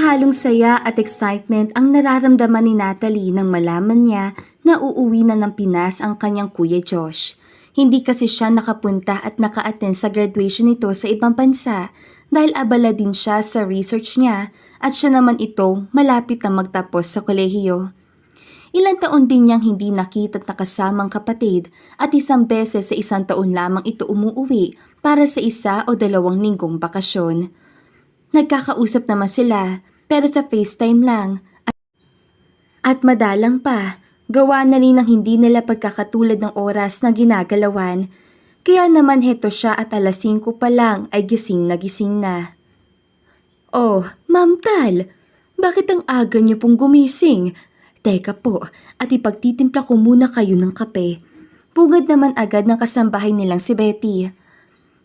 Hahalong saya at excitement ang nararamdaman ni Natalie nang malaman niya na uuwi na ng Pinas ang kanyang Kuya Josh. Hindi kasi siya nakapunta at naka-attend sa graduation nito sa ibang bansa dahil abala din siya sa research niya at siya naman ito malapit na magtapos sa kolehiyo. Ilang taon din niyang hindi nakita at nakasamang kapatid at isang beses sa isang taon lamang ito umuuwi para sa 1 o 2 linggong bakasyon. Nagkakausap naman sila pero sa FaceTime lang at madalang pa, gawa na rin ng hindi nila pagkakatulad ng oras na ginagalawan. Kaya naman heto siya at alas 5 pa lang ay gising na. Oh, Ma'am Tal, bakit ang aga niyo pong gumising? Teka po, at ipagtitimpla ko muna kayo ng kape. Pugad naman agad ng kasambahay nilang si Betty.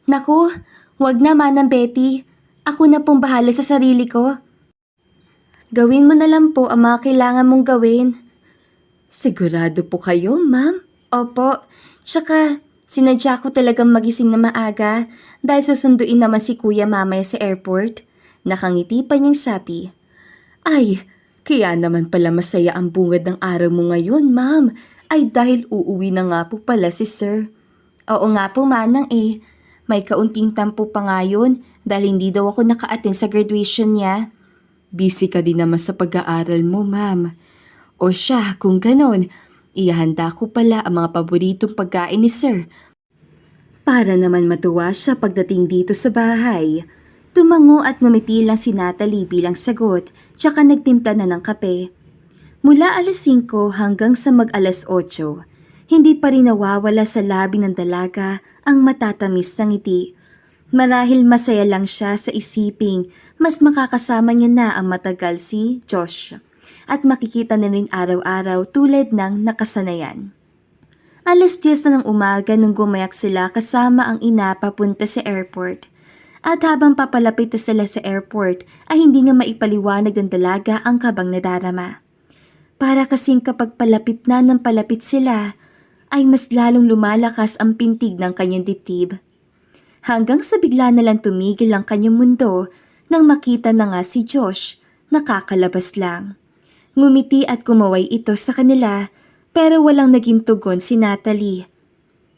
Naku, wag na Manang Betty. Ako na pong bahala sa sarili ko. Gawin mo na lang po ang mga kailangan mong gawin. Sigurado po kayo, ma'am? Opo. Tsaka, sinadya ko talagang magising na maaga dahil susunduin naman si kuya mamaya sa airport. Nakangiti pa niyang sabi. Ay, kaya naman pala masaya ang bungad ng araw mo ngayon, ma'am. Ay dahil uuwi na nga po pala si sir. Oo nga po, Manang eh. May kaunting tampo pa ngayon dahil hindi daw ako naka-attend sa graduation niya. Busy ka din naman sa pag-aaral mo, ma'am. O siya, kung ganon, ihahanda ko pala ang mga paboritong pagkain ni sir. Para naman matuwa siya pagdating dito sa bahay. Tumango at ngumiti lang si Natalie bilang sagot, tsaka nagtimpla na ng kape. Mula alas 5 hanggang sa mag-alas 8, hindi pa rin nawawala sa labi ng dalaga ang matatamis na ngiti. Marahil masaya lang siya sa isiping mas makakasama niya na ang matagal si Josh at makikita na rin araw-araw tulad ng nakasanayan. Alas 10 na ng umaga nung gumayak sila kasama ang ina papunta sa airport. At habang papalapit na sila sa airport ay hindi nga maipaliwanag ng dalaga ang kabang nadarama. Para kasing kapag palapit na ng palapit sila, ay mas lalong lumalakas ang pintig ng kanyang dibdib. Hanggang sa bigla na lang tumigil ang kanyang mundo nang makita na nga si Josh, nakakalabas lang. Ngumiti at kumaway ito sa kanila pero walang naging tugon si Natalie.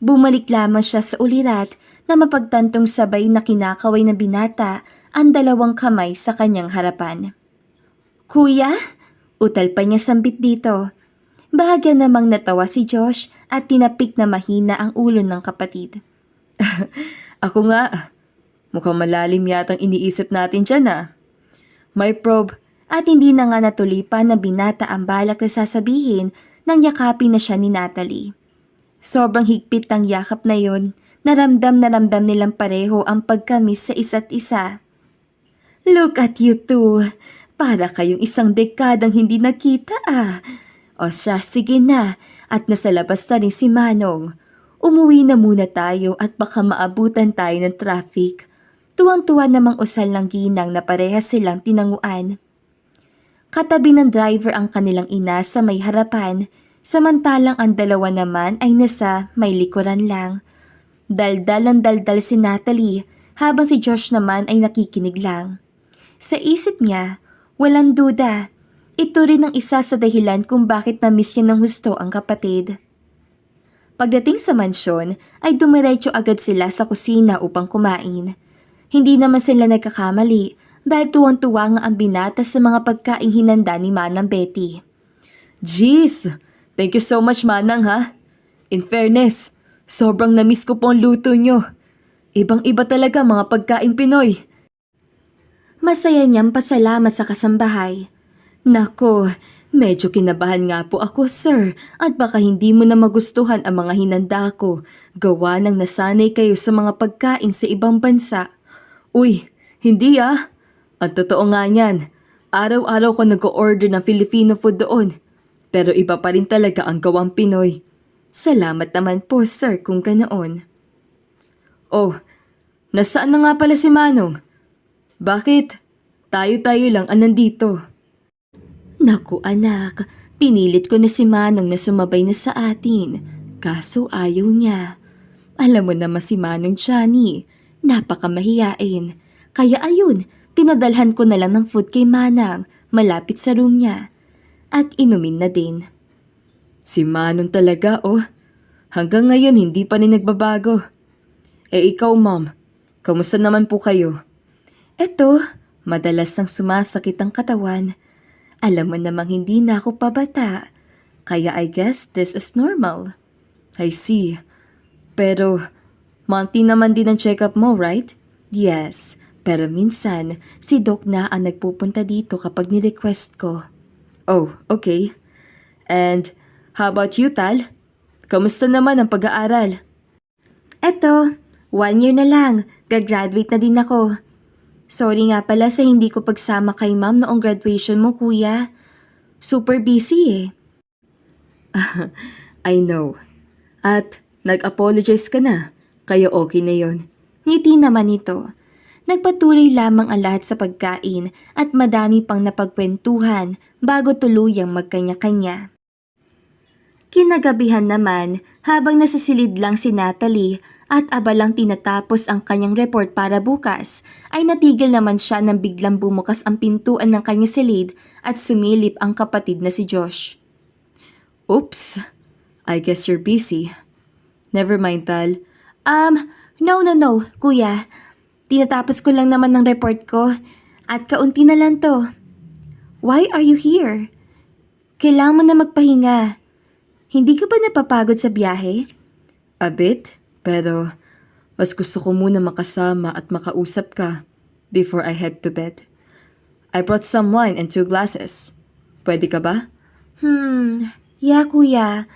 Bumalik lamang siya sa ulirat na mapagtantong sabay na kinakaway ng binata ang 2 kamay sa kanyang harapan. Kuya? Utal pa niya sambit dito. Bahagya namang natawa si Josh at tinapik na mahina ang ulo ng kapatid. Ako nga. Mukhang malalim yatang iniisip natin dyan ah. May probe at hindi na nga natuloy pa ng binata ang balak na sasabihin nang yakapin na siya ni Natalie. Sobrang higpit ng yakap na yon, na ramdam nilang pareho ang pagkamis sa isa't isa. Look at you two. Para kayong isang dekadang hindi nakita ah. O siya, sige na, at nasa labas na rin si Manong. Umuwi na muna tayo at baka maabutan tayo ng traffic. Tuwang-tuwa namang usal ng ginang na parehas silang tinanguan. Katabi ng driver ang kanilang ina sa may harapan, samantalang ang 2 naman ay nasa may likuran lang. Daldal ang daldal si Natalie habang si Josh naman ay nakikinig lang. Sa isip niya, walang duda. Ito rin ang isa sa dahilan kung bakit na-miss niya ng husto ang kapatid. Pagdating sa mansyon ay dumiretso agad sila sa kusina upang kumain. Hindi naman sila nagkakamali dahil tuwang-tuwa nga ang binata sa mga pagkaing hinanda ni Manang Betty. Jeez! Thank you so much Manang ha! In fairness, sobrang na-miss ko po ang luto nyo. Ibang-iba talaga mga pagkaing Pinoy. Masaya niyang pasalamat sa kasambahay. Nako, medyo kinabahan nga po ako sir at baka hindi mo na magustuhan ang mga hinanda ko. Gawa ng nasanay kayo sa mga pagkain sa ibang bansa. Uy, hindi ah. Ang totoo nga niyan, araw-araw ko nag-o-order ng Filipino food doon. Pero iba pa rin talaga ang gawang Pinoy. Salamat naman po sir kung ganoon. Oh, nasaan na nga pala si Manong? Bakit? Tayo-tayo lang ang nandito. Naku anak, pinilit ko na si Manong na sumabay na sa atin. Kaso ayaw niya. Alam mo naman si Manong Johnny, napakamahiyain. Kaya ayun, pinadalhan ko na lang ng food kay Manang malapit sa room niya at inumin na din. Si Manong talaga, oh. Hanggang ngayon hindi pa rin nagbabago. Ikaw, Mom, kamusta naman po kayo? Eto, madalas nang sumasakit ang katawan. Alam mo namang hindi na ako pabata, kaya I guess this is normal. I see. Pero, monthly naman din ang check-up mo, right? Yes, pero minsan si Doc na ang nagpupunta dito kapag ni-request ko. Oh, okay. And, how about you, Tal? Kamusta naman ang pag-aaral? Eto, 1 year na lang, gagraduate na din ako. Sorry nga pala sa hindi ko pagsama kay ma'am noong graduation mo, kuya. Super busy eh. I know. At, nag-apologize ka na. Kaya okay na yon. Ngiti naman ito. Nagpatuloy lamang ang lahat sa pagkain at madami pang napagkwentuhan bago tuluyang magkanya-kanya. Kinagabihan naman, habang nasasilid lang si Natalie at abalang tinatapos ang kanyang report para bukas, ay natigil naman siya nang biglang bumukas ang pintuan ng kanyang silid at sumilip ang kapatid na si Josh. Oops, I guess you're busy. Never mind, Tal. No, kuya. Tinatapos ko lang naman ng report ko at kaunti na lang to. Why are you here? Kailangan mo na magpahinga. Hindi ka ba napapagod sa biyahe? A bit, pero mas gusto ko muna makasama at makausap ka before I head to bed. I brought some wine and 2 glasses. Pwede ka ba? Yeah, kuya.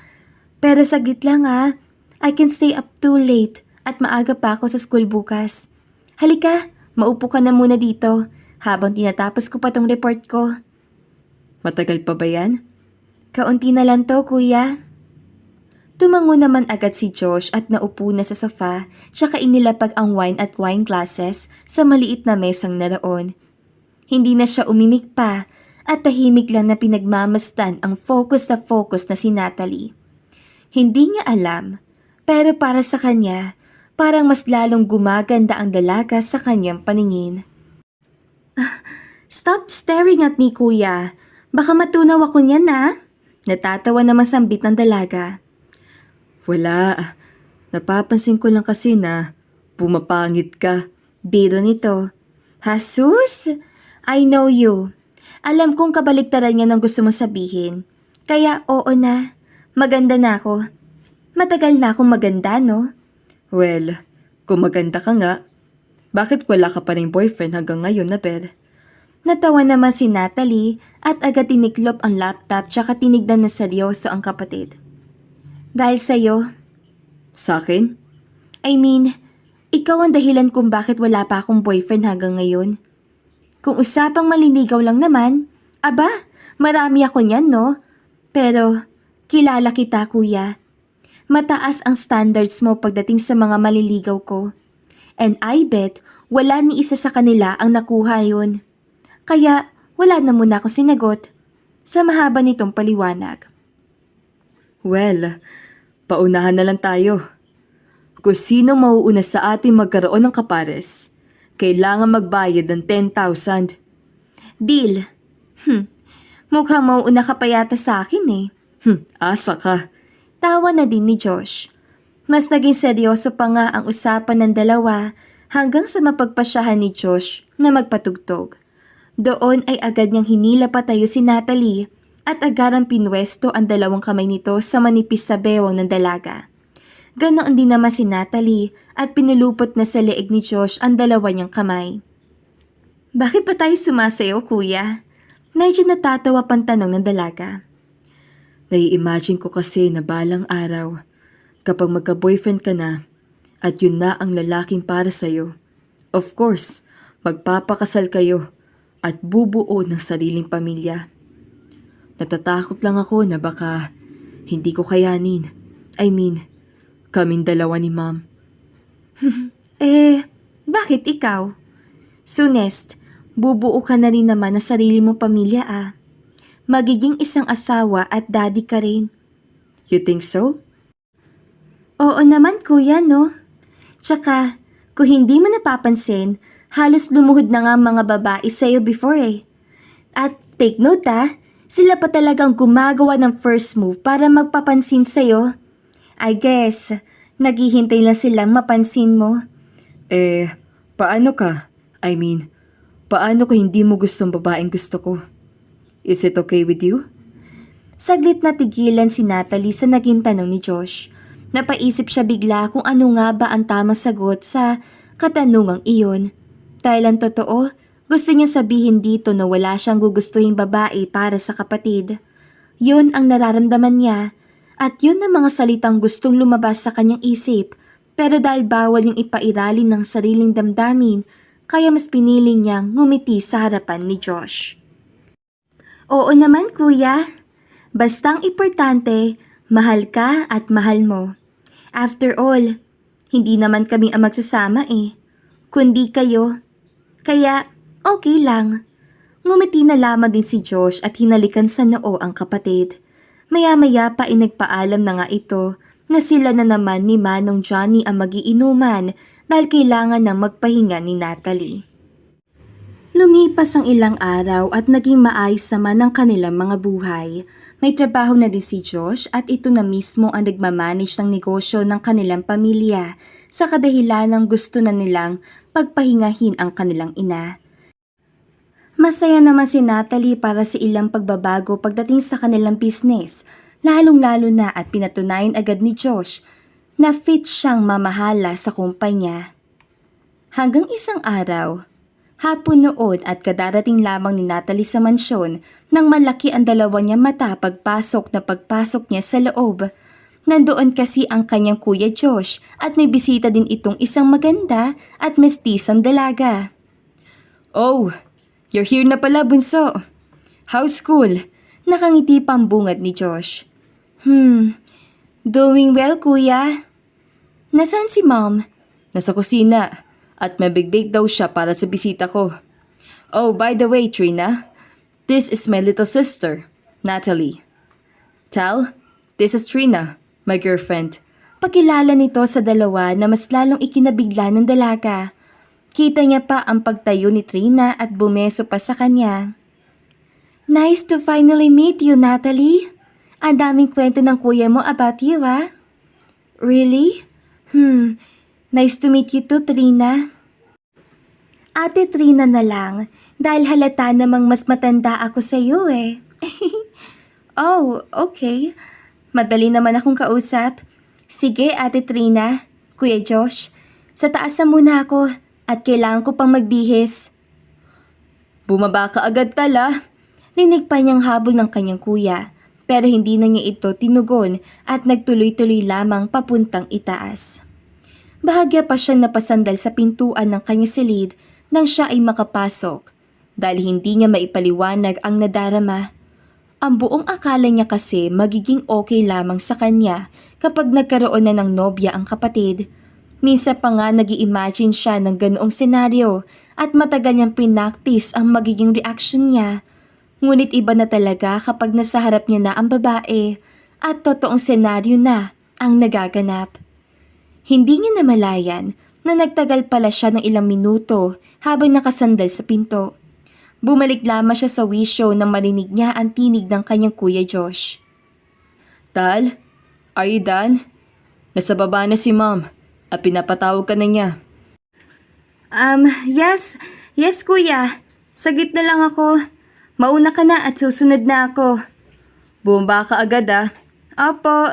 Pero saglit lang I can stay up too late at maaga pa ako sa school bukas. Halika, maupo ka na muna dito habang tinatapos ko pa tong report ko. Matagal pa ba yan? Kaunti na lang to, kuya. Tumango naman agad si Josh at naupo na sa sofa, tsaka inilapag ang wine at wine glasses sa maliit na mesang naroon. Hindi na siya umimik pa at tahimik lang na pinagmamasdan ang focus na si Natalie. Hindi niya alam, pero para sa kanya, parang mas lalong gumaganda ang dalaga sa kanyang paningin. Stop staring at me, kuya. Baka matunaw ako niyan Natatawa na masambit ng dalaga. Wala. Napapansin ko lang kasi na pumapangit ka. Biro nito. Jesus? I know you. Alam kong kabaliktaran niya ng gusto mo sabihin. Kaya oo na. Maganda na ako. Matagal na akong maganda, no? Well, kung maganda ka nga, bakit wala ka pa rin boyfriend hanggang ngayon na bed? Natawa naman si Natalie at agad tiniklop ang laptop tsaka tinignan na seryoso ang kapatid. Dahil sa'yo. Sa akin? I mean, ikaw ang dahilan kung bakit wala pa akong boyfriend hanggang ngayon. Kung usapang maliligaw lang naman, aba, marami ako niyan, no? Pero, kilala kita, kuya. Mataas ang standards mo pagdating sa mga maliligaw ko. And I bet, wala ni isa sa kanila ang nakuha yun. Kaya, wala na muna ako sinagot sa mahaba nitong paliwanag. Well, paunahan na lang tayo. Kung sino mauuna sa ating magkaroon ng kapares, kailangan magbayad ng 10,000. Deal. Mukhang mauuna ka pa yata sa akin eh. Asa ka. Tawa na din ni Josh. Mas naging seryoso pa nga ang usapan ng dalawa hanggang sa mapagpasyahan ni Josh na magpatugtog. Doon ay agad niyang hinila patayo si Natalie at agarang pinwesto ang dalawang kamay nito sa manipis sa bewang ng dalaga. Ganoon din naman si Natalie at pinulupot na sa leeg ni Josh ang dalawa niyang kamay. Bakit pa tayo sumasayaw, kuya? Medyo natatawa pang tanong ng dalaga. Nai-imagine ko kasi na balang araw, kapag magka-boyfriend ka na, at yun na ang lalaking para sa'yo. Of course, magpapakasal kayo at bubuo ng sariling pamilya. Natatakot lang ako na baka hindi ko kayanin. I mean, kaming dalawa ni Mom. Bakit ikaw? Soonest, bubuo ka na rin naman ng sarili mong pamilya Magiging isang asawa at daddy ka rin. You think so? Oo naman, kuya, no? Tsaka, kung hindi mo napapansin, Halos lumuhod na nga ang mga babae sa'yo before eh. At take note sila pa talagang gumagawa ng first move para magpapansin sa'yo. I guess, naghihintay lang silang mapansin mo. Paano ka? I mean, paano kung hindi mo gustong babaeng gusto ko? Is it okay with you? Saglit na tigilan si Natalie sa naging tanong ni Josh. Napaisip siya bigla kung ano nga ba ang tamang sagot sa katanungang iyon. Dahil ang totoo, gusto niya sabihin dito na wala siyang gugustuhing babae para sa kapatid. Yun ang nararamdaman niya at yun ang mga salitang gustong lumabas sa kanyang isip. Pero dahil bawal yung ipairalin ng sariling damdamin, kaya mas pinili niyang ngumiti sa harapan ni Josh. Oo naman kuya. Bastang importante, mahal ka at mahal mo. After all, hindi naman kami ang magsasama kundi kayo. Kaya okay lang. Ngumiti na lamang din si Josh at hinalikan sa noo ang kapatid. Maya-maya pa nagpaalam na nga ito na sila na naman ni Manong Johnny ang magiinuman dahil kailangan ng magpahinga ni Natalie. Lumipas ang ilang araw at naging maayos naman ang kanilang mga buhay. May trabaho na din si Josh at ito na mismo ang nagmamanage ng negosyo ng kanilang pamilya sa kadahilan ng gusto na nilang pagpahingahin ang kanilang ina. Masaya naman si Natalie para sa ilang pagbabago pagdating sa kanilang business, lalong-lalo na at pinatunayan agad ni Josh na fit siyang mamahala sa kumpanya. Hanggang isang araw, hapon noon at kadarating lamang ni Natalie sa mansyon nang malaki ang dalawa niya mata pagpasok niya sa loob. Nandoon kasi ang kanyang kuya Josh at may bisita din itong isang maganda at mestisang dalaga. Oh, you're here na pala, bunso. How's school? Nakangiti pang bungad ni Josh. Doing well kuya. Nasaan si mom? Nasa kusina at may big daw siya para sa bisita ko. Oh, by the way, Trina, this is my little sister, Natalie. Tal, this is Trina, my girlfriend. Pakilala nito sa dalawa na mas lalong ikinabigla ng dalaga. Kita niya pa ang pagtayo ni Trina at bumeso pa sa kanya. Nice to finally meet you, Natalie. Ang daming kwento ng kuya mo about you, Really? Nice to meet you too, Trina. Ate Trina na lang, dahil halata namang mas matanda ako sa iyo Oh, okay. Madali naman akong kausap. Sige, Ate Trina, Kuya Josh, sa taas na muna ako at kailangan ko pang magbihis. Bumaba ka agad tala. Linig pa niyang habol ng kanyang kuya, pero hindi na niya ito tinugon at nagtuloy-tuloy lamang papuntang itaas. Bahagya pa siyang napasandal sa pintuan ng kanyang silid nang siya ay makapasok dahil hindi niya maipaliwanag ang nadarama. Ang buong akala niya kasi magiging okay lamang sa kanya kapag nagkaroon na ng nobya ang kapatid. Minsan pa nga nag-i-imagine siya ng ganoong senaryo at matagal niyang pinaktis ang magiging reaction niya. Ngunit iba na talaga kapag nasa harap niya na ang babae at totoong senaryo na ang nagaganap. Hindi niya namalayan na nagtagal pala siya ng ilang minuto habang nakasandal sa pinto. Bumalik lamang siya sa wisyo nang marinig niya ang tinig ng kanyang kuya Josh. Tal, are you done? Nasa baba na si mom at pinapatawag ka na niya. Yes kuya. Saglit na lang ako. Mauna ka na at susunod na ako. Bumaba ka agad Opo.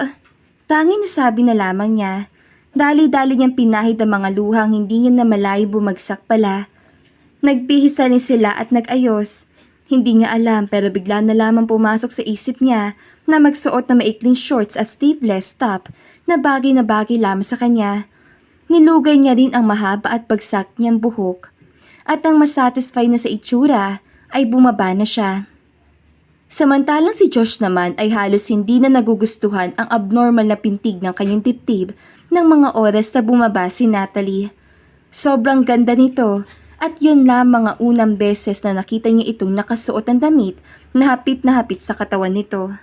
Tanging nasabi na lamang niya. Dali-dali niyang pinahid ang mga luhang hindi niya namalayan bumagsak pala. Nagbihis na rin sila at nag-ayos. Hindi niya alam pero bigla na lamang pumasok sa isip niya na magsuot na maikling shorts at sleeveless top na bagay lamang sa kanya. Nilugay niya rin ang mahaba at bagsak niyang buhok. At ang masatisfy na sa itsura ay bumaba na siya. Samantalang si Josh naman ay halos hindi na nagugustuhan ang abnormal na pintig ng kanyang dibdib ng mga oras na bumaba si Natalie. Sobrang ganda nito at yun lamang ang unang beses na nakita niya itong nakasuot ng damit na hapit sa katawan nito.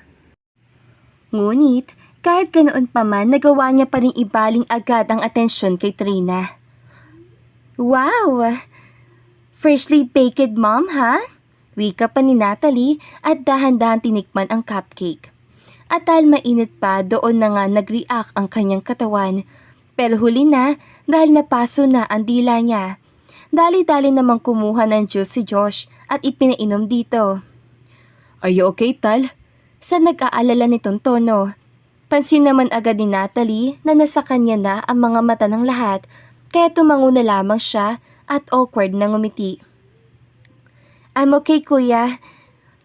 Ngunit kahit ganoon pa man nagawa niya pa rin ibaling agad ang atensyon kay Trina. Wow! Freshly baked mom, ha? Wika pa ni Natalie at dahan-dahan tinikman ang cupcake. At dahil mainit pa, doon na nga nag-react ang kanyang katawan. Pero huli na dahil napaso na ang dila niya. Dali-dali namang kumuha ng juice si Josh at ipinainom dito. Are you okay, Tal? Sa nag-aalala nitong tono. Pansin naman agad ni Natalie na nasa kanya na ang mga mata ng lahat kaya tumango na lamang siya at awkward na ngumiti. I'm okay, kuya.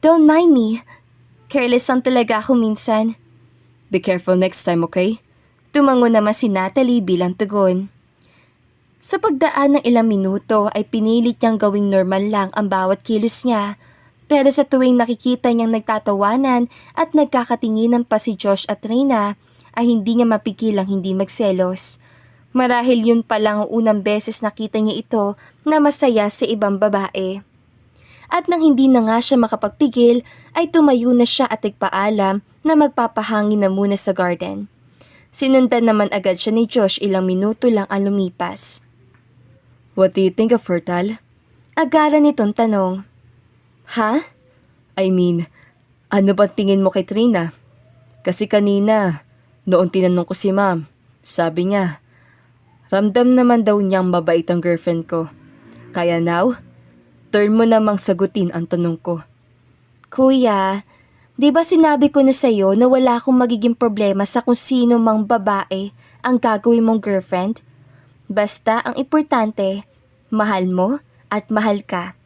Don't mind me. Careless lang talaga ako minsan. Be careful next time, okay? Tumango naman si Natalie bilang tugon. Sa pagdaan ng ilang minuto ay pinilit niyang gawing normal lang ang bawat kilos niya. Pero sa tuwing nakikita niyang nagtatawanan at nagkakatinginan pa si Josh at Reyna, ay hindi niya mapigilang hindi magselos. Marahil yun pa lang ang unang beses nakita niya ito na masaya sa ibang babae. At nang hindi na nga siya makapagpigil, ay tumayo na siya at nagpaalam na magpapahangin na muna sa garden. Sinundan naman agad siya ni Josh ilang minuto lang ang lumipas. What do you think of her, Tal? Agaran nitong tanong. Ha? I mean, ano ba tingin mo kay Trina? Kasi kanina, noon tinanong ko si ma'am, sabi niya, ramdam naman daw niyang mabait ang girlfriend ko. Kaya now, turn mo namang sagutin ang tanong ko. Kuya, di ba sinabi ko na sa'yo na wala akong magiging problema sa kung sino mang babae ang gagawin mong girlfriend? Basta ang importante, mahal mo at mahal ka.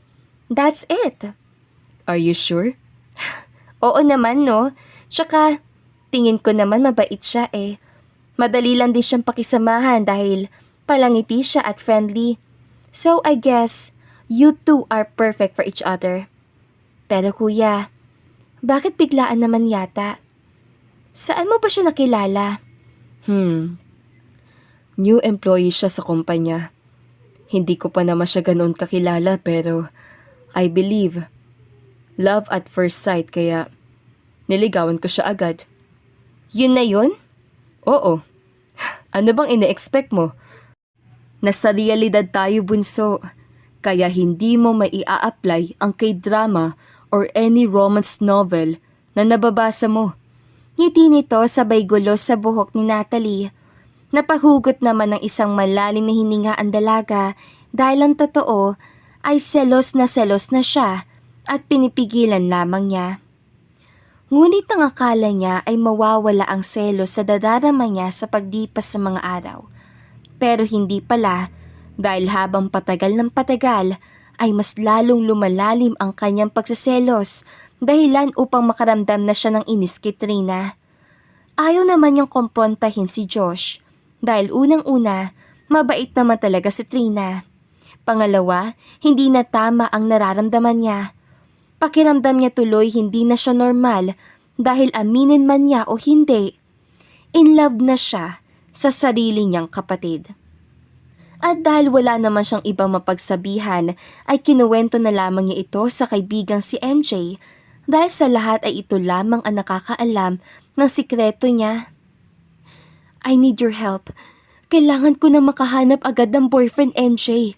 That's it. Are you sure? Oo naman, no? Tsaka, tingin ko naman mabait siya eh. Madali lang din siyang pakisamahan dahil palangiti siya at friendly. So I guess, you two are perfect for each other. Pero kuya, bakit biglaan naman yata? Saan mo ba siya nakilala? New employee siya sa kumpanya. Hindi ko pa naman siya ganoon kakilala pero I believe love at first sight kaya niligawan ko siya agad. Yun na yun? Oo. Ano bang ine-expect mo? Nasa realidad tayo, bunso. Kaya hindi mo mai-a-apply ang K-drama or any romance novel na nababasa mo. Ngiti nito sabay gulo sa buhok ni Natalie. Napahugot naman ng isang malalim na hininga ang dalaga dahil ang totoo ay selos na siya at pinipigilan lamang niya. Ngunit ang akala niya ay mawawala ang selos sa dadarama niya sa pagdipas sa mga araw. Pero hindi pala dahil habang patagal ng patagal ay mas lalong lumalalim ang kanyang pagsaselos dahilan upang makaramdam na siya ng inis kay Trina. Ayaw naman niyang komprontahin si Josh dahil unang-una, mabait naman talaga si Trina. Pangalawa, hindi na tama ang nararamdaman niya. Pakiramdam niya tuloy hindi na siya normal dahil aminin man niya o hindi. In love na siya sa sarili niyang kapatid. At dahil wala naman siyang ibang mapagsabihan ay kinuwento na lamang niya ito sa kaibigang si MJ dahil sa lahat ay ito lamang ang nakakaalam ng sikreto niya. I need your help. Kailangan ko na makahanap agad ng boyfriend MJ.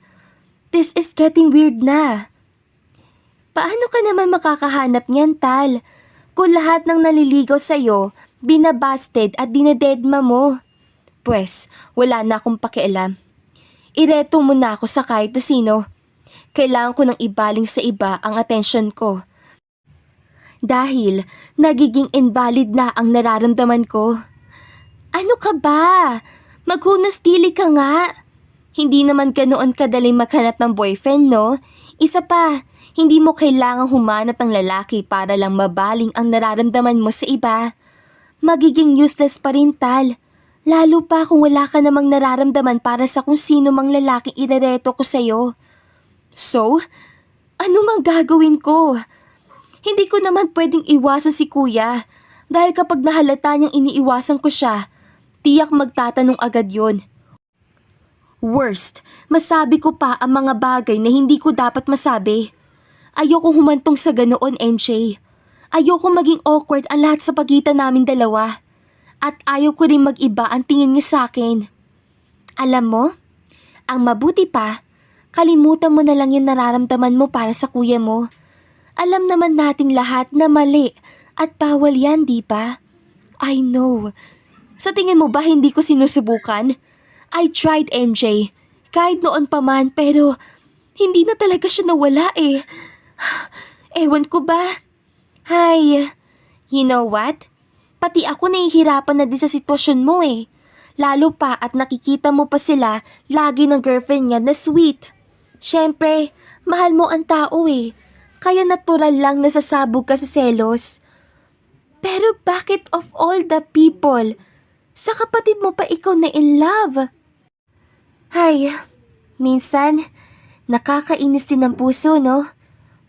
This is getting weird na. Paano ka naman makakahanap niyan, Tal? Kung lahat ng naliligaw sa'yo, binabasted at dinededma mo. Pwes, wala na akong pakialam. Ireto mo na ako sa kahit na sino. Kailangan ko nang ibaling sa iba ang atensyon ko. Dahil nagiging invalid na ang nararamdaman ko. Ano ka ba? Maghunas dili ka nga. Hindi naman ganoon kadaling maghanap ng boyfriend, no? Isa pa, hindi mo kailangang humanap ng lalaki para lang mabaling ang nararamdaman mo sa iba. Magiging useless pa rin, Tal. Lalo pa kung wala ka namang nararamdaman para sa kung sino mang lalaking irereto ko sa'yo. So, ano mang gagawin ko? Hindi ko naman pwedeng iwasan si kuya dahil kapag nahalata niyang iniiwasan ko siya, tiyak magtatanong agad yon. Worst, masabi ko pa ang mga bagay na hindi ko dapat masabi. Ayoko humantong sa ganoon, MJ. Ayoko maging awkward ang lahat sa pagitan namin dalawa. At ayaw ko rin mag-iba ang tingin niya sa akin. Alam mo, ang mabuti pa, Kalimutan mo na lang yung nararamdaman mo para sa kuya mo. Alam naman nating lahat na mali at bawal yan, di ba? I know. Sa tingin mo ba hindi ko sinusubukan? I tried, MJ. Kahit noon pa man, pero hindi na talaga siya nawala eh. Ewan ko ba? Hay, you know what? Pati ako nahihirapan na din sa sitwasyon mo eh. Lalo pa at nakikita mo pa sila lagi ng girlfriend niya na sweet. Siyempre, mahal mo ang tao eh. Kaya natural lang nasasabog ka sa selos. Pero bakit of all the people, sa kapatid mo pa ikaw na in love? Hay, minsan, nakakainis din ang puso, no?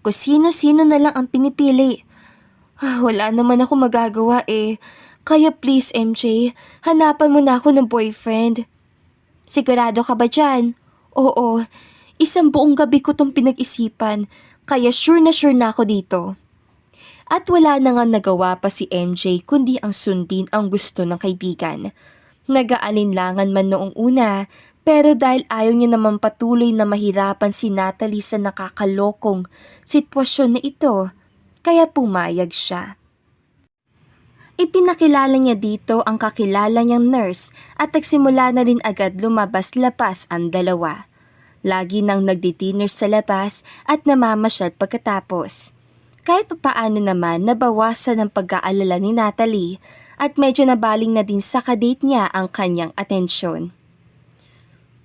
Kung sino-sino na lang ang pinipili. Wala naman ako magagawa eh. Kaya please, MJ, hanapan mo na ako ng boyfriend. Sigurado ka ba dyan? Oo, isang buong gabi ko tong pinag-isipan, kaya sure na ako dito. At wala na nga nagawa pa si MJ kundi ang sundin ang gusto ng kaibigan. Nag-aalinlangan man noong una, pero dahil ayaw niya naman patuloy na mahirapan si Natalie sa nakakalokong sitwasyon na ito, kaya pumayag siya. Ipinakilala niya dito ang kakilala niyang nurse at nagsimula na rin agad lumabas-lapas ang dalawa. Lagi nang nagdi-dinner sa labas at namamasyal pagkatapos. Kahit papaano naman nabawasan ang pag-aalala ni Natalie at medyo nabaling na din sa kadate niya ang kanyang atensyon.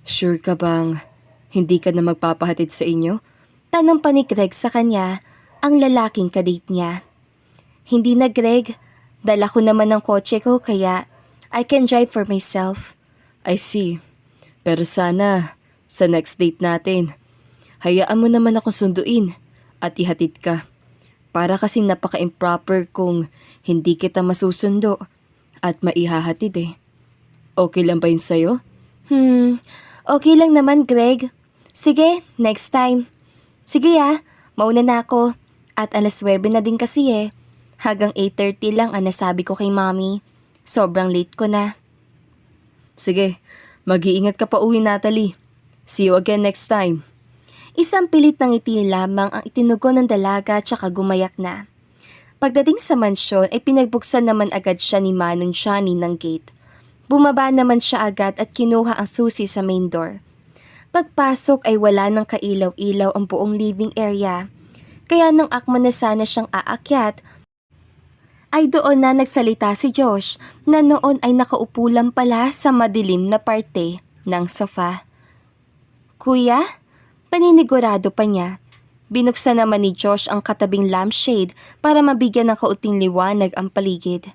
Sure ka bang hindi ka na magpapahatid sa inyo? Tanong pa ni Greg sa kanya, ang lalaking kadate niya. Hindi na, Greg. Dala ko naman ang kotse ko kaya I can drive for myself. I see. Pero sana sa next date natin, hayaan mo naman akong sunduin at ihatid ka. Para kasing napaka-improper kung hindi kita masusundo at maihahatid eh. Okay lang ba yun sa'yo? Okay lang naman, Greg. Sige, next time. Sige mauna na ako. At 9:00 na din kasi eh. Hanggang 8:30 lang ang nasabi ko kay Mommy. Sobrang late ko na. Sige, mag-iingat ka pa uwi, Natalie. See you again next time. Isang pilit ng ngiti lamang ang itinugon ng dalaga tsaka gumayak na. Pagdating sa mansyon ay pinagbuksan naman agad siya ni Manong Johnny ng gate. Bumaba naman siya agad at kinuha ang susi sa main door. Pagpasok ay wala ng kailaw-ilaw ang buong living area. Kaya nang akma na sana siyang aakyat, ay doon na nagsalita si Josh na noon ay nakaupo lang pala sa madilim na parte ng sofa. Kuya? Paninigurado pa niya. Binuksan naman ni Josh ang katabing lampshade para mabigyan ng kaunting liwanag ang paligid.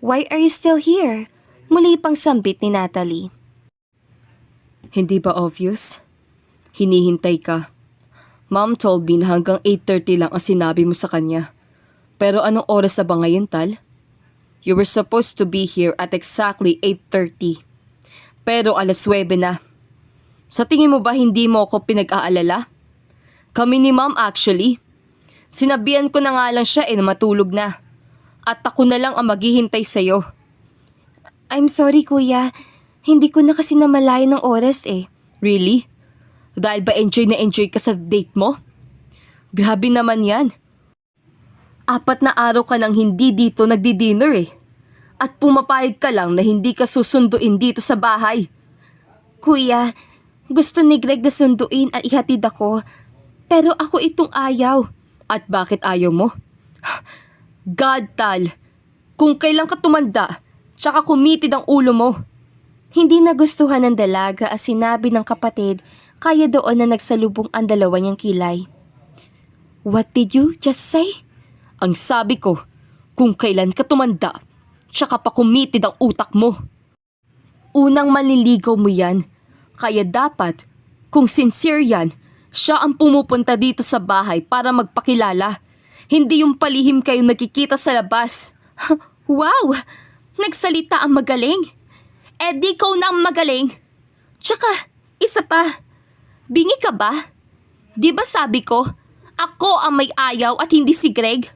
Why are you still here? Muli pang sambit ni Natalie. Hindi ba obvious? Hinihintay ka. Mom told me na hanggang 8:30 lang ang sinabi mo sa kanya. Pero anong oras na ba ngayon, Tal? You were supposed to be here at exactly 8:30. Pero 9:00 na. Sa tingin mo ba hindi mo ako pinag-aalala? Kami ni Mom actually. Sinabihan ko na nga lang siya na matulog na. At ako na lang ang maghihintay sa'yo. I'm sorry, kuya. Hindi ko na kasi namalayan ng oras eh. Really? Dahil ba enjoy na enjoy ka sa date mo? Grabe naman yan. 4 na araw ka nang hindi dito nagdi-dinner eh. At pumapayag ka lang na hindi ka susunduin dito sa bahay. Kuya, gusto ni Greg na sunduin at ihatid ako. Pero ako itong ayaw. At bakit ayaw mo? God, Tal. Kung kailan ka tumanda, tsaka kumitid ang ulo mo. Hindi nagustuhan ng dalaga ang sinabi ng kapatid, kaya doon na nagsalubong ang dalawa niyang kilay. What did you just say? Ang sabi ko, kung kailan ka tumanda, tsaka pa kumitid ang utak mo. Unang manliligaw mo yan, kaya dapat, kung sincere yan, siya ang pumupunta dito sa bahay para magpakilala. Hindi yung palihim kayo nagkikita sa labas. Wow! Nagsalita ang magaling. Di ko na ang magaling. Tsaka, isa pa. Bingi ka ba? Di ba sabi ko, ako ang may ayaw at hindi si Greg?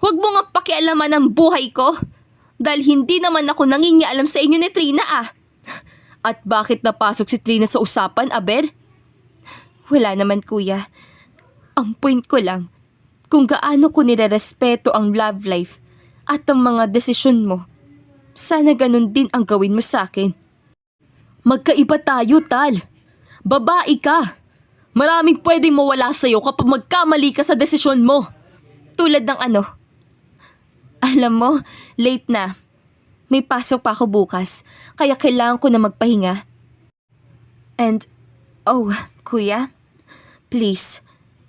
Huwag mo nga pakialaman ang buhay ko. Dahil hindi naman ako nangingialam sa inyo ni Trina At bakit napasok si Trina sa usapan, Aber? Wala naman kuya. Ang point ko lang, kung gaano ko nirerespeto ang love life at ang mga desisyon mo, sana ganun din ang gawin mo sa akin. Magkaiba tayo, Tal. Babae ka. Maraming pwedeng mawala sa'yo kapag magkamali ka sa desisyon mo. Tulad ng ano? Alam mo, late na. May pasok pa ako bukas, kaya kailangan ko na magpahinga. And, oh, kuya, please,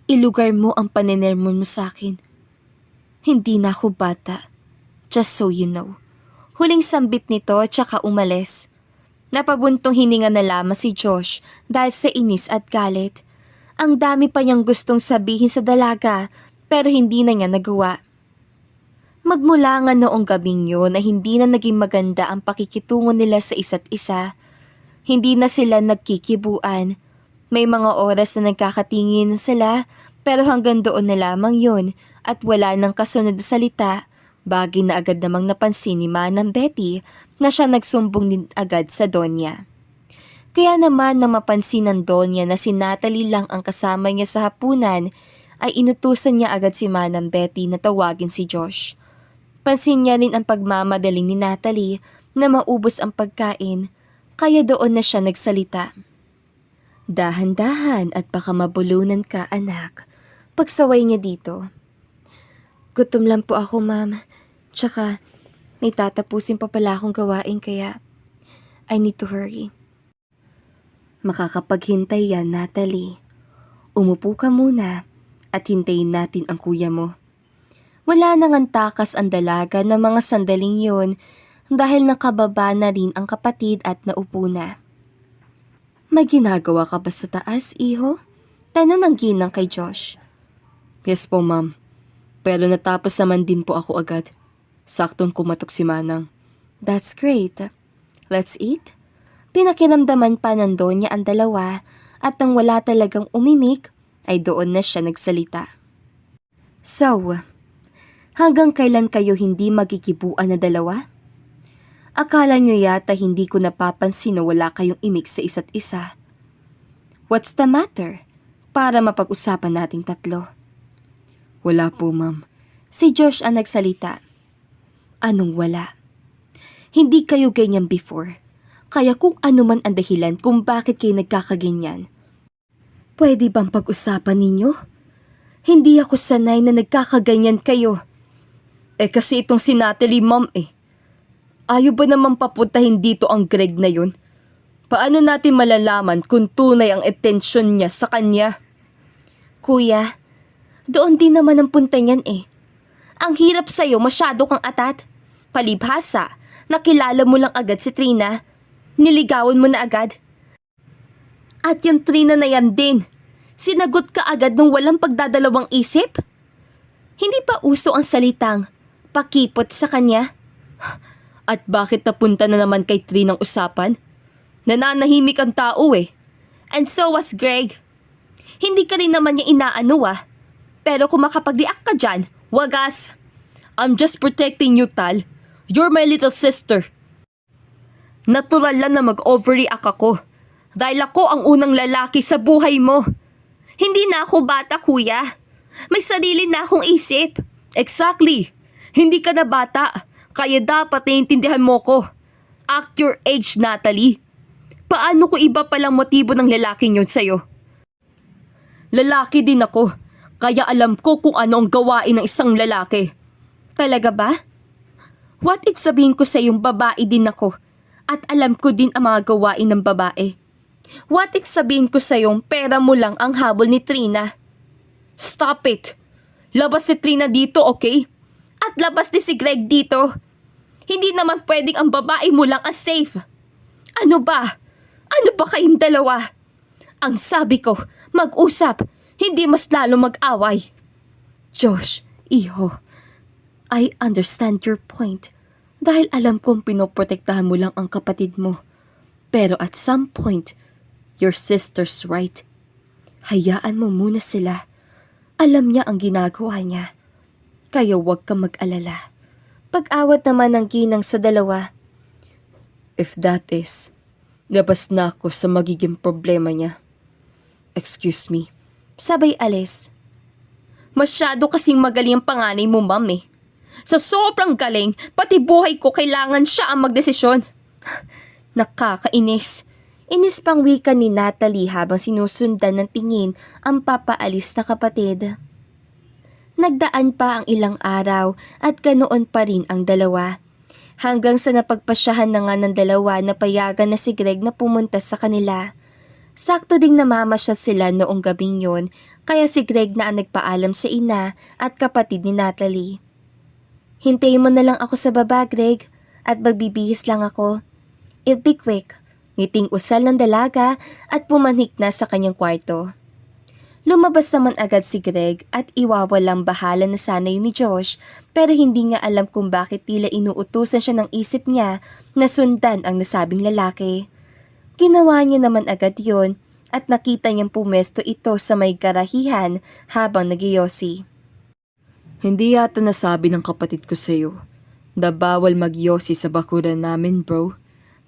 ilugar mo ang paninermon mo sa akin. Hindi na ako bata. Just so you know. Huling sambit nito tsaka umalis. Napabuntong hininga na lamang si Josh dahil sa inis at galit. Ang dami pa niyang gustong sabihin sa dalaga pero hindi na niya nagawa. Magmula nga noong gabing yun na hindi na naging maganda ang pakikitungo nila sa isa't isa. Hindi na sila nagkikibuan. May mga oras na nagkakatingin sila pero hanggang doon na lamang yun at wala nang kasunod na salita. Bagay na agad namang napansin ni Manang Betty na siya nagsumbong din agad sa Donya. Kaya naman nang mapansin ng Donya na si Natalie lang ang kasama niya sa hapunan, ay inutusan niya agad si Manang Betty na tawagin si Josh. Pansin niya rin ang pagmamadaling ni Natalie na maubos ang pagkain, kaya doon na siya nagsalita. Dahan-dahan at baka mabulunan ka, anak. Pagsaway niya dito. Gutom lang po ako, ma'am. Tsaka, may tatapusin pa pala akong gawain kaya I need to hurry. Makakapaghintay yan, Natalie. Umupo ka muna at hintayin natin ang kuya mo. Wala nang antakas ang dalaga ng mga sandaling yun dahil nakababa na rin ang kapatid at naupo na. May ginagawa ka ba sa taas, iho? Tanong ng ginang kay Josh. Yes po, ma'am. Pero natapos naman din po ako agad. Saktong kumatok si Manang. That's great. Let's eat? Pinakiramdaman pa ng Donya ang dalawa at nang wala talagang umimik, ay doon na siya nagsalita. So, hanggang kailan kayo hindi magkikibuan na dalawa? Akala nyo yata hindi ko napapansin na wala kayong imik sa isa't isa. What's the matter? Para mapag-usapan nating tatlo. Wala po, ma'am. Si Josh ang nagsalita. Anong wala? Hindi kayo ganyan before. Kaya kung ano man ang dahilan kung bakit kayo nagkakaganyan, pwede bang pag-usapan ninyo? Hindi ako sanay na nagkakaganyan kayo. Kasi itong si Natalie, ma'am Ayaw ba naman papuntahin dito ang Greg na yun? Paano natin malalaman kung tunay ang atensyon niya sa kanya? Kuya, doon din naman ang punta niyan Ang hirap sa'yo, masyado kang atat. Palibhasa, nakilala mo lang agad si Trina. Niligawan mo na agad. At yung Trina na yan din. Sinagot ka agad nung walang pagdadalawang isip? Hindi pa uso ang salitang pakipot sa kanya? At bakit napunta na naman kay Trina ang usapan? Nananahimik ang tao And so was Greg. Hindi ka rin naman niya inaano Pero kung makapag-react ka dyan, wagas. I'm just protecting you, Tal. You're my little sister. Natural lang na mag-overreact ako. Dahil ako ang unang lalaki sa buhay mo. Hindi na ako bata, kuya. May sarili na akong isip. Exactly. Hindi ka na bata. Kaya dapat naiintindihan mo ko. Act your age, Natalie. Paano ko iba palang motibo ng lalaking yun sa'yo? Lalaki din ako. Kaya alam ko kung ano ang gawain ng isang lalaki. Talaga ba? What if sabihin ko sa yung babae din ako at alam ko din ang mga gawain ng babae? What if sabihin ko sa yung pera mo lang ang habol ni Trina? Stop it! Labas si Trina dito, okay? At labas din si Greg dito. Hindi naman pwedeng ang babae mo lang ang safe. Ano ba? Ano ba kayong dalawa? Ang sabi ko, mag-usap, hindi mas lalo mag-away. Josh, iho, I understand your point. Dahil alam kong pinoprotektahan mo lang ang kapatid mo. Pero at some point, your sister's right. Hayaan mo muna sila. Alam niya ang ginagawa niya. Kaya huwag kang mag-alala. Pag-awat naman ng ginang sa dalawa. If that is, labas na ako sa magiging problema niya. Excuse me. Sabay alis. Masyado kasing magaling ang panganay mo, ma'am eh. Sa sobrang galing, pati buhay ko kailangan siya ang magdesisyon. Nakakainis. Inis pang wika ni Natalie habang sinusundan ng tingin ang papaalis na kapatid. Nagdaan pa ang ilang araw at ganoon pa rin ang dalawa. Hanggang sa napagpasyahan na nga ng dalawa na payagan na si Greg na pumunta sa kanila. Sakto ding namamasyal sila noong gabing yon, kaya si Greg na ang nagpaalam sa ina at kapatid ni Natalie. Hintayin mo na lang ako sa baba, Greg, at magbibihis lang ako. It'll be quick. Ngiting usal ng dalaga at pumanhik na sa kanyang kwarto. Lumabas naman agad si Greg at iwawalang bahala na sana yun ni Josh, pero hindi nga alam kung bakit tila inuutusan siya ng isip niya na sundan ang nasabing lalaki. Ginawa niya naman agad yon at nakita niyang pumesto ito sa may garahihan habang nagyosi. Hindi yata nasabi ng kapatid ko sa'yo na bawal magyosi sa bakuran namin, bro.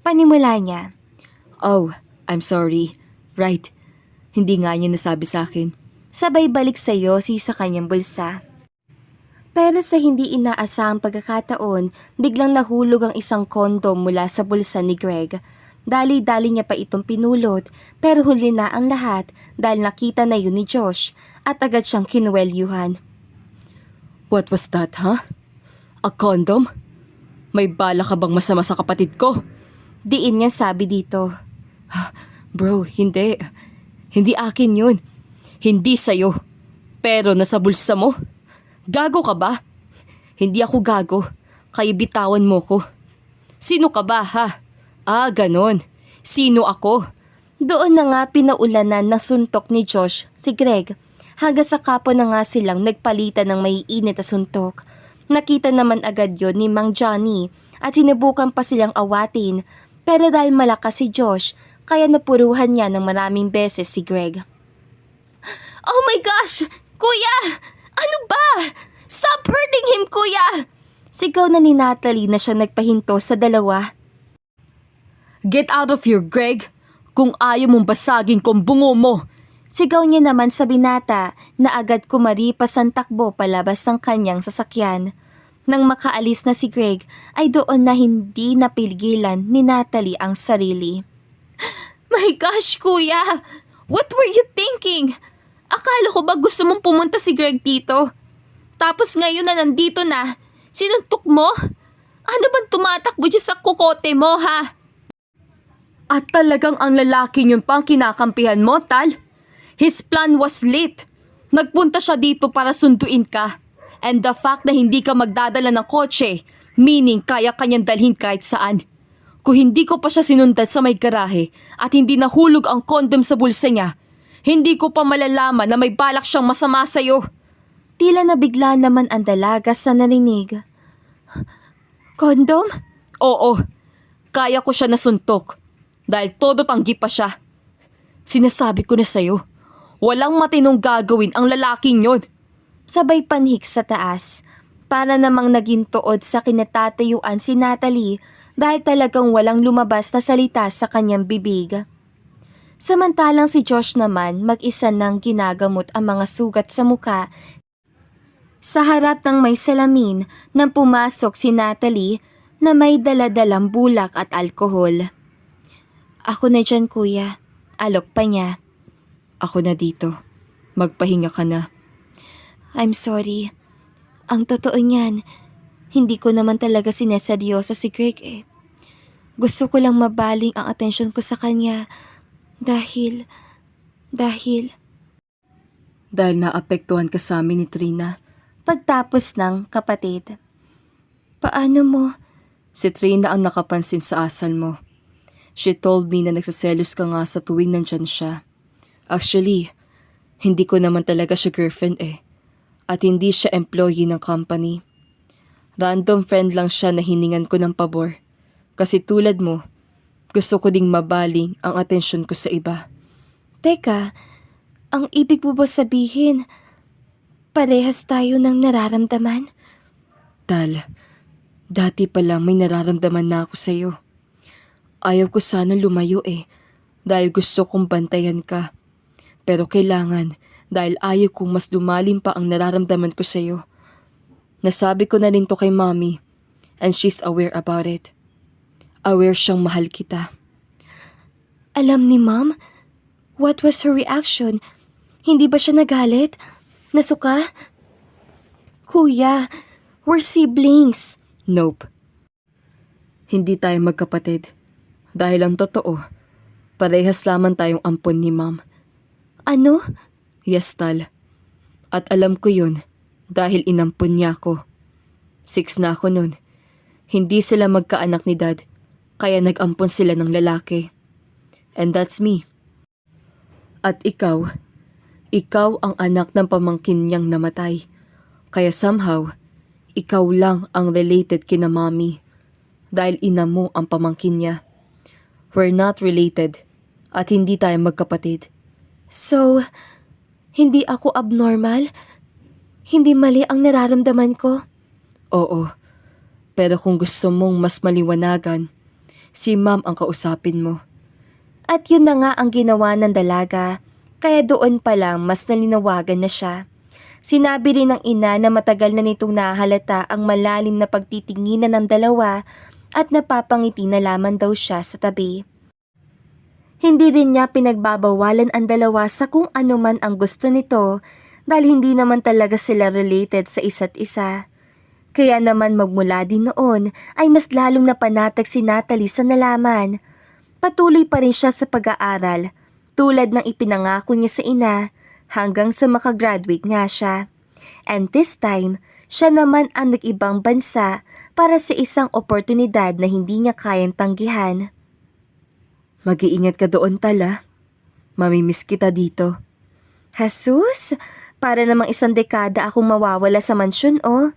Panimula niya. Oh, I'm sorry. Right. Hindi nga niya nasabi sa akin. Sabay balik sa yosi sa kanyang bulsa. Pero sa hindi inaasahang pagkakataon, biglang nahulog ang isang kondom mula sa bulsa ni Greg. Dali-dali niya pa itong pinulot, pero huli na ang lahat dahil nakita na yun ni Josh at agad siyang kinuwelyuhan. What was that, huh? A condom? May bala ka bang masama sa kapatid ko? Diin niya sabi dito. Bro, hindi. Hindi akin yun. Hindi sa'yo. Pero nasa bulsa mo. Gago ka ba? Hindi ako gago. Kaya bitawan mo ko. Sino ka ba, ha? Ah, ganon. Sino ako? Doon na nga pinaulanan na suntok ni Josh si Greg. Hanggang sa kapo na nga silang nagpalitan ng maiinit na suntok. Nakita naman agad yon ni Mang Johnny at sinubukan pa silang awatin. Pero dahil malakas si Josh, kaya napuruhan niya ng maraming beses si Greg. Oh my gosh! Kuya! Ano ba? Stop hurting him, kuya! Sigaw na ni Natalie na siya nagpahinto sa dalawa. Get out of here, Greg! Kung ayaw mong basagin kong bungo mo! Sigaw niya naman sa binata na agad kumaripas ang takbo palabas ng kanyang sasakyan. Nang makaalis na si Greg ay doon na hindi napigilan ni Natalie ang sarili. My gosh, kuya! What were you thinking? Akala ko ba gusto mong pumunta si Greg dito? Tapos ngayon na nandito na, sinuntok mo? Ano bang tumatakbo dyan sa kukote mo, ha? At talagang ang lalaki yun pang kinakampihan mo, Tal? His plan was lit. Nagpunta siya dito para sunduin ka. And the fact na hindi ka magdadala ng kotse, meaning kaya kanyang dalhin kahit saan. Kung hindi ko pa siya sinundan sa may garahe at hindi nahulog ang kondom sa bulsa niya, hindi ko pa malalaman na may balak siyang masama sa'yo. Tila nabigla naman ang dalaga sa narinig. Kondom? Oo, kaya ko siya nasuntok. Dahil todo tanggi pa siya. Sinasabi ko na sa'yo, walang matinong gagawin ang lalaking yun. Sabay panhik sa taas. Para namang naging tuod sa kinatatayuan si Natalie dahil talagang walang lumabas na salita sa kanyang bibig. Samantalang si Josh naman mag-isa nang ginagamot ang mga sugat sa muka. Sa harap ng may salamin nang pumasok si Natalie na may daladalang bulak at alkohol. Ako na dyan, kuya. Alok pa niya. Ako na dito. Magpahinga ka na. I'm sorry. Ang totoo niyan, hindi ko naman talaga sineseryoso si Greg eh. Gusto ko lang mabaling ang atensyon ko sa kanya dahil naapektuhan ka sa amin ni Trina. Pagtapos ng kapatid. Paano mo? Si Trina ang nakapansin sa asal mo. She told me na nagsaselos ka nga sa tuwing nandyan siya. Actually, hindi ko naman talaga siya girlfriend eh. At hindi siya employee ng company. Random friend lang siya na hiningan ko ng pabor. Kasi tulad mo, gusto ko ding mabaling ang atensyon ko sa iba. Teka, ang ibig mo ba sabihin, parehas tayo ng nararamdaman? Tal, dati pa lang may nararamdaman na ako sa'yo. Ayaw ko sana lumayo eh, dahil gusto kong bantayan ka. Pero kailangan dahil ayaw kong mas lumalim pa ang nararamdaman ko sa'yo. Nasabi ko na rin to kay Mommy and she's aware about it. Aware siyang mahal kita. Alam ni Mom? What was her reaction? Hindi ba siya nagalit? Nasuka? Kuya, we're siblings. Nope. Hindi tayo magkapatid. Dahil ang totoo, parehas lamang tayong ampon ni Mom. Ano? Yes, Tal. At alam ko yun dahil inampon niya ako. 6 na ako nun. Hindi sila magkaanak ni Dad, kaya nag-ampon sila ng lalaki. And that's me. At ikaw ang anak ng pamangkin niyang namatay. Kaya somehow, ikaw lang ang related kina Mommy. Dahil ina mo ang pamangkin niya. We're not related at hindi tayo magkapatid. So, hindi ako abnormal? Hindi mali ang nararamdaman ko? Oo, pero kung gusto mong mas maliwanagan, si Ma'am ang kausapin mo. At yun na nga ang ginawa ng dalaga, kaya doon pa lang mas nalinawagan na siya. Sinabi rin ng ina na matagal na nitong nahalata ang malalim na pagtitinginan ng dalawa at napapangiti na lamang daw siya sa tabi. Hindi rin niya pinagbabawalan ang dalawa sa kung ano man ang gusto nito dahil hindi naman talaga sila related sa isa't isa. Kaya naman magmula din noon ay mas lalong napanatag si Natalie sa nalaman. Patuloy pa rin siya sa pag-aaral tulad ng ipinangako niya sa ina hanggang sa makagraduate nga siya. And this time, siya naman ang nag-ibang bansa para sa isang oportunidad na hindi niya kayang tanggihan. Mag-iingat ka doon, Tala. Mamimiss kita dito. Jesus, para namang 1 dekada akong mawawala sa mansyon, oh.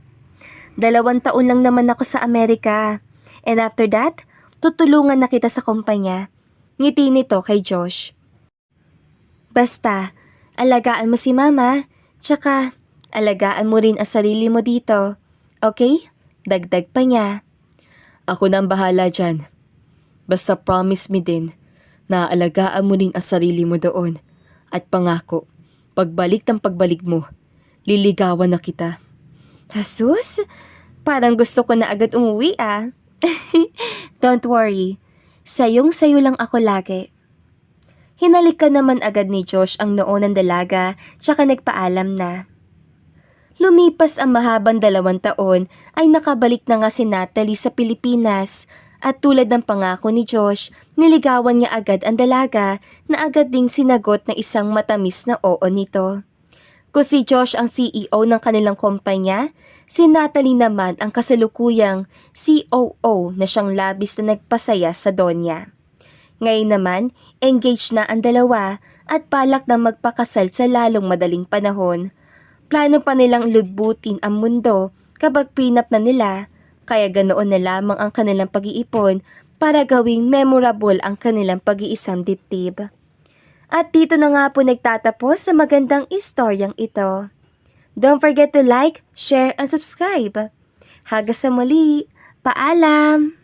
2 taon lang naman ako sa Amerika. And after that, tutulungan na kita sa kumpanya. Ngiti nito kay Josh. Basta, alagaan mo si Mama, tsaka alagaan mo rin ang sarili mo dito. Okay? Dagdag pa niya. Ako na ang bahala dyan. Basta promise me din na alagaan mo rin ang sarili mo doon. At pangako, pagbalik mo, liligawan na kita. Jesus, parang gusto ko na agad umuwi ah. Don't worry, sayong-sayo lang ako lagi. Hinalikan naman agad ni Josh ang noo ng dalaga tsaka nagpaalam na. Lumipas ang mahabang 2 taon ay nakabalik na nga si Natalie sa Pilipinas at tulad ng pangako ni Josh, niligawan niya agad ang dalaga na agad ding sinagot na isang matamis na oo nito. Kung si Josh ang CEO ng kanilang kumpanya, si Natalie naman ang kasalukuyang COO na siyang labis na nagpasaya sa Donya. Ngayon naman, engaged na ang dalawa at balak na magpakasal sa lalong madaling panahon. Plano pa nilang lubbutin ang mundo kapag prenup na nila, kaya ganoon na lamang ang kanilang pag-iipon para gawing memorable ang kanilang pag-iisang dibdib. At dito na nga po nagtatapos sa magandang istoryang ito. Don't forget to like, share, and subscribe. Hanggang sa muli, paalam!